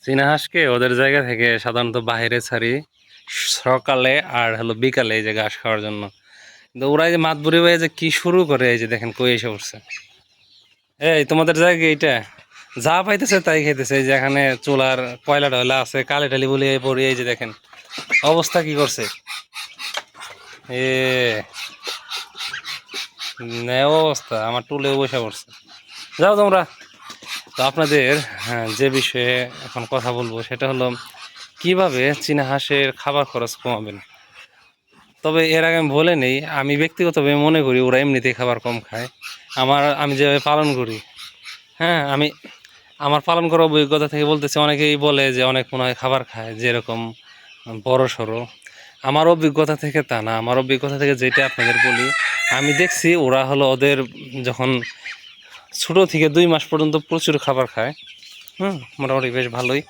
চীনা হাঁসকে ওদের জায়গা থেকে সাধারণত বাইরে ছাড়ি সকালে আর হলো বিকালে এই যে ঘাস খাওয়ার জন্য। কিন্তু ওরা এই যে মাতবুরি হয়ে যে কি শুরু করে, এই যে দেখেন কই এসে পড়ছে। এই তোমাদের জায়গা এইটা যা পাইতেছে তাই খাইতেছে। এই যে এখানে চুলার কয়লা টয়লা আছে, কালি টালি বলে পড়ি। এই যে দেখেন অবস্থা কি করছে। এ অবস্থা, আমার টুলেও বসে পড়ছে। যাও তোমরা। তো আপনাদের যে বিষয়ে এখন কথা বলবো সেটা হলো কিভাবে চীনা হাঁসের খাবার খরচ কমাবেন। তবে এর আগে আমি বলে নেই, আমি ব্যক্তিগতভাবে মনে করি ওরা এমনিতেই খাবার কম খায়। আমি যেভাবে পালন করি, হ্যাঁ, আমার পালন করার অভিজ্ঞতা থেকে বলতেছি। অনেকেই বলে যে অনেক মনে হয় খাবার খায় যেরকম বড় সড়ো। আমার অভিজ্ঞতা থেকে তা না। আমার অভিজ্ঞতা থেকে যেটা আপনাদের বলি, আমি দেখছি ওরা হলো ওদের যখন ছোটো থেকে 2 মাস পর্যন্ত প্রচুর খাবার খায়। মোটামুটি বেশ ভালোই,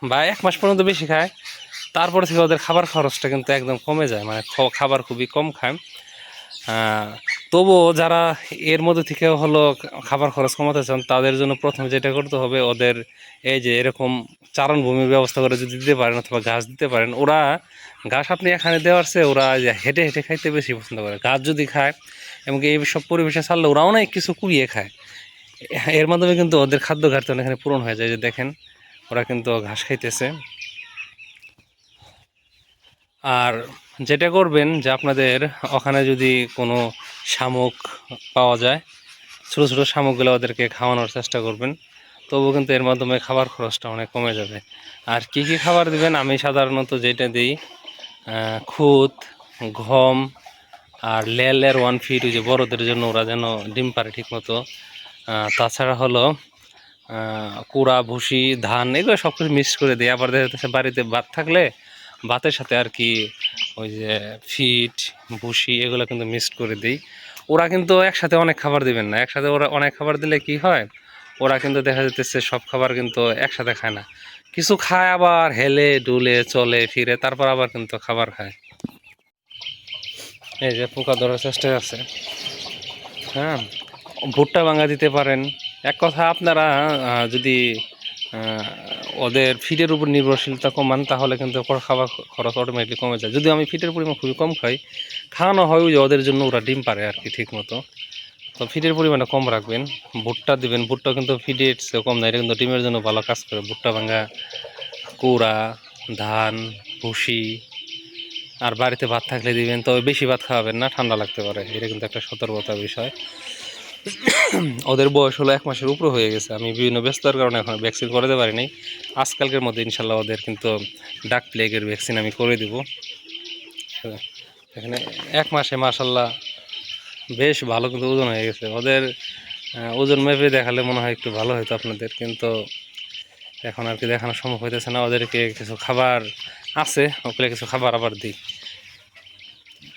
বা 1 মাস পর্যন্ত বেশি খায়। তারপর থেকে ওদের খাবার খরচটা কিন্তু একদম কমে যায়, মানে খাবার খুবই কম খায়। তবুও যারা এর মধ্যে থেকে হলো খাবার খরচ কমাতে চান, তাদের জন্য প্রথমে যেটা করতে হবে, ওদের এই যে এরকম চারণভূমির ব্যবস্থা করে যদি দিতে পারেন অথবা ঘাস দিতে পারেন। ওরা ঘাস আপনি এখানে দেওয়ার চেয়ে ওরা হেঁটে হেঁটে খাইতে বেশি পছন্দ করে। ঘাস যদি খায় এবং এই সব পরিবেশে ছাড়লে ওরা অনেক কিছু কুড়িয়ে খায়। এর মাধ্যমে কিন্তু ওদের খাদ্য ঘাটতি অনেকখানি পূরণ হয়ে যায়। যে দেখেন ওরা কিন্তু ঘাস খাইতেছে। আর যেটা করবেন যে আপনাদের ওখানে যদি কোনো শামুক পাওয়া যায়, ছোটো ছোটো শামুকগুলো ওদেরকে খাওয়ানোর চেষ্টা করবেন। তবুও কিন্তু এর মাধ্যমে খাবার খরচটা অনেক কমে যাবে। আর কি কি খাবার দিবেন, আমি সাধারণত যেটা দিই, খুদ, গম, আর লেয়ার 1 ফিট, ওই যে বড়দের জন্য, ওরা যেন ডিম পারে ঠিক মতো। তাছাড়া হলো কুড়া, ভুসি, ধান, এগুলো সব কিছু মিক্স করে দিই। আবার দেখা যাচ্ছে বাড়িতে ভাত থাকলে ভাতের সাথে আর কি ওই যে ফিট, ভুসি, এগুলো কিন্তু মিক্সড করে দিই। ওরা কিন্তু একসাথে অনেক খাবার দিবেন না। একসাথে ওরা অনেক খাবার দিলে কি হয়, ওরা কিন্তু দেখা যাচ্ছে সব খাবার কিন্তু একসাথে খায় না। কিছু খায় আবার হেলে ডুলে চলে ফিরে, তারপর আবার কিন্তু খাবার খায়। এই যে পোকা ধরার চেষ্টায় আছে। হ্যাঁ, ভুট্টা ভাঙা দিতে পারেন। এক কথা, আপনারা যদি আহ, ওদের ফিডের উপর নির্ভরশীলতা কমান, তাহলে কিন্তু খাবার খরচ অটোমেটিকলি কমে যায়। যদিও আমি ফিডের পরিমাণ খুবই কম খাই, খাওয়ানো হয় ওই যে ওদের জন্য, ওরা ডিম পারে আর কি ঠিক মতো। তো ফিডের পরিমাণটা কম রাখবেন। ভুট্টা দিবেন, ভুট্টা কিন্তু ফিডের চেয়ে কম না, এটা কিন্তু ডিমের জন্য ভালো কাজ করে। ভুট্টা ভাঙা, কুড়া, ধান, ভুসি। আর বাড়িতে ভাত থাকলে দিবেন, তবে বেশি ভাত খাওয়াবেন না, ঠান্ডা লাগতে পারে। এটা কিন্তু একটা সতর্কতার বিষয়। ওদের বয়স হলো 1 মাসের উপরে হয়ে গেছে। আমি বিভিন্ন ব্যস্ততার কারণে এখন ভ্যাকসিন করাতে পারিনি। আজকালকের মধ্যে ইনশাল্লাহ ওদের কিন্তু ডাক প্লেগের ভ্যাকসিন আমি করে দিব। এখানে 1 মাসে মাশাল্লাহ বেশ ভালো কিন্তু ওজন হয়ে গেছে ওদের। ওজন মেপে দেখালে মনে হয় একটু ভালো হতো আপনাদের, কিন্তু এখন আর কি দেখানো সম্ভব হইতেছে না। ওদেরকে কিছু খাবার আছে, ওগুলো কিছু খাবার আবার দিই।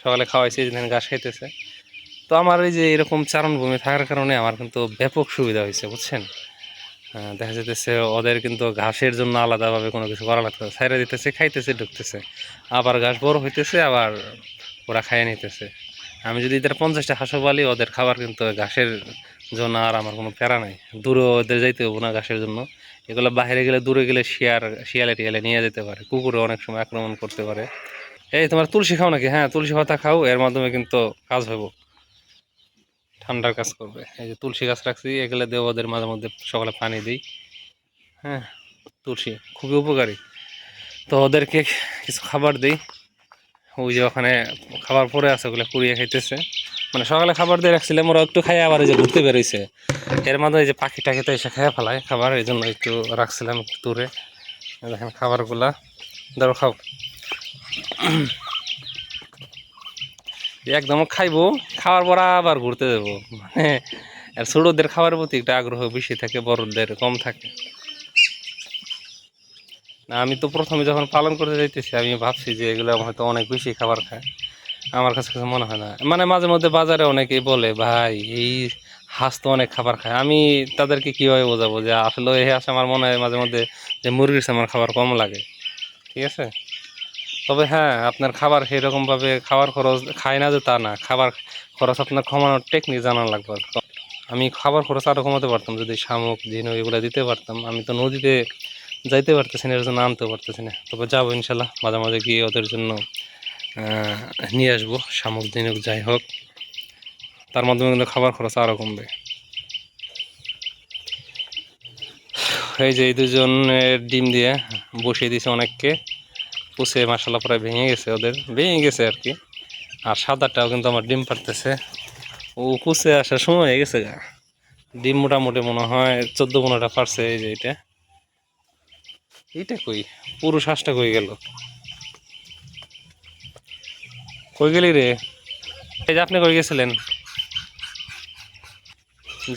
সকালে খাওয়াইছি, ঘাস খাইতেছে। তো আমার এই যে এরকম চারণভূমি থাকার কারণে আমার কিন্তু ব্যাপক সুবিধা হয়েছে, বুঝছেন। দেখা যেতেছে ওদের কিন্তু ঘাসের জন্য আলাদাভাবে কোনো কিছু করা লাগতেছে, ছাইড়া দিতেছে, খাইতেছে, ঢুকতেছে, আবার ঘাস বড় হইতেছে, আবার ওরা খাইয়ে নিতেছে। আমি যদি এদের 50টা হাঁসও পালি, ওদের খাবার কিন্তু ঘাসের জন্য আর আমার কোনো প্যারা নাই। দূরে ওদের যাইতে হবো না ঘাসের জন্য। এগুলো বাইরে গেলে, দূরে গেলে শিয়ালে টিয়ালে নিয়ে যেতে পারে, কুকুরে অনেক সময় আক্রমণ করতে পারে। এই তোমার তুলসী খাও নাকি? হ্যাঁ, তুলসী পাতা খাও, এর মাধ্যমে কিন্তু কাজ হবো, ঠান্ডার কাজ করবে। এই যে তুলসী গাছ রাখছি, এগুলো দিয়ে ওদের মাঝে মধ্যে সকালে পানি দিই। হ্যাঁ, তুলসী খুবই উপকারী। তো ওদেরকে কিছু খাবার দিই। ওই যে ওখানে খাবার পরে আছে, ওগুলো কুড়িয়ে খাইতেছে। মানে সকালে খাবার দিয়ে রাখছিলাম, ওরা একটু খাই আবার এই যে ঘুরতে বেরোইছে। এর মধ্যে এই যে পাখি টাখি তো এসে খেয়ে ফেলায় খাবার, এই জন্য একটু রাখছিলাম একটু দূরে। দেখেন খাবারগুলা, ধরো খাও। একদম খাইবো, খাওয়ার পর আবার ঘুরতে যাবো। মানে আর ছোটদের খাবারের প্রতি একটা আগ্রহ বেশি থাকে, বড়দের কম থাকে। না, আমি তো প্রথমে যখন পালন করতে যাইতেছি, আমি ভাবছি যে এগুলো হয়তো অনেক বেশি খাবার খায়। আমার কাছে কিছু মনে হয় না। মানে মাঝে মধ্যে বাজারে অনেকেই বলে, ভাই এই হাঁস তো অনেক খাবার খায়। আমি তাদেরকে কীভাবে বোঝাবো যে আসলে এই হাঁস, আমার মনে হয় মাঝে মধ্যে যে মুরগির চেয়ে আমার খাবার কম লাগে। ঠিক আছে। তবে হ্যাঁ, আপনার খাবার সেরকমভাবে খাবার খরচ খায় না যে তা না, খাবার খরচ আপনার কমানোর টেকনিক জানা লাগবে। আমি খাবার খরচ আরও কমাতে পারতাম যদি শামুক ঝিনুক এগুলো দিতে পারতাম। আমি তো নদীতে যাইতে পারতেছি না, এর জন্য আনতেও পারতেছি না। তবে যাবো ইনশাল্লাহ, মাঝে মাঝে গিয়ে ওদের জন্য নিয়ে আসবো শামুক ঝিনুক যাই হোক, তার মাধ্যমে কিন্তু খাবার খরচ আরও কমবে। এই যে এই দুজনের ডিম দিয়ে বসিয়ে দিয়েছে অনেককে, পুষে মাসাল্লাহ প্রায় ভেঙে গেছে, ওদের ভেঙে গেছে আর কি। আর সাদাটাও কিন্তু আমার ডিম পারতেছে, ও কুচে আসার সময় হয়ে গেছে গা। ডিম মোটামুটি মনে হয় 14-15টা পারছে। এই যে এইটা কই, পুরুষ হাঁসটা কই গেল, কই গেলি রে? এই যে আপনি কই গেছিলেন?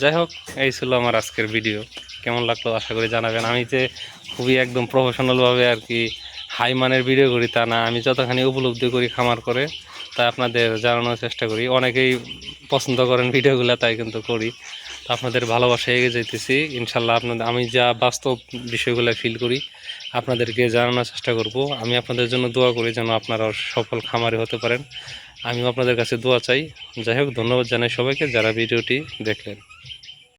যাই হোক, এই ছিল আমার আজকের ভিডিও। কেমন লাগলো আশা করি জানাবেন। আমি যে খুবই একদম প্রফেশনালভাবে আর কি হাই মানের ভিডিও করি তা না, আমি যতখানি উপলব্ধি করি খামার করে তাই আপনাদের জানানোর চেষ্টা করি। অনেকেই পছন্দ করেন ভিডিওগুলো, তাই কিন্তু করি। তো আপনাদের ভালোবাসা এগিয়ে যেতেছি ইনশাল্লাহ। আপনাদের আমি যা বাস্তব বিষয়গুলো ফিল করি আপনাদেরকে জানানোর চেষ্টা করব। আমি আপনাদের জন্য দোয়া করি যেন আপনারাও সফল খামারি হতে পারেন। আমিও আপনাদের কাছে দোয়া চাই। যাই হোক, ধন্যবাদ জানাই সবাইকে যারা ভিডিওটি দেখলেন।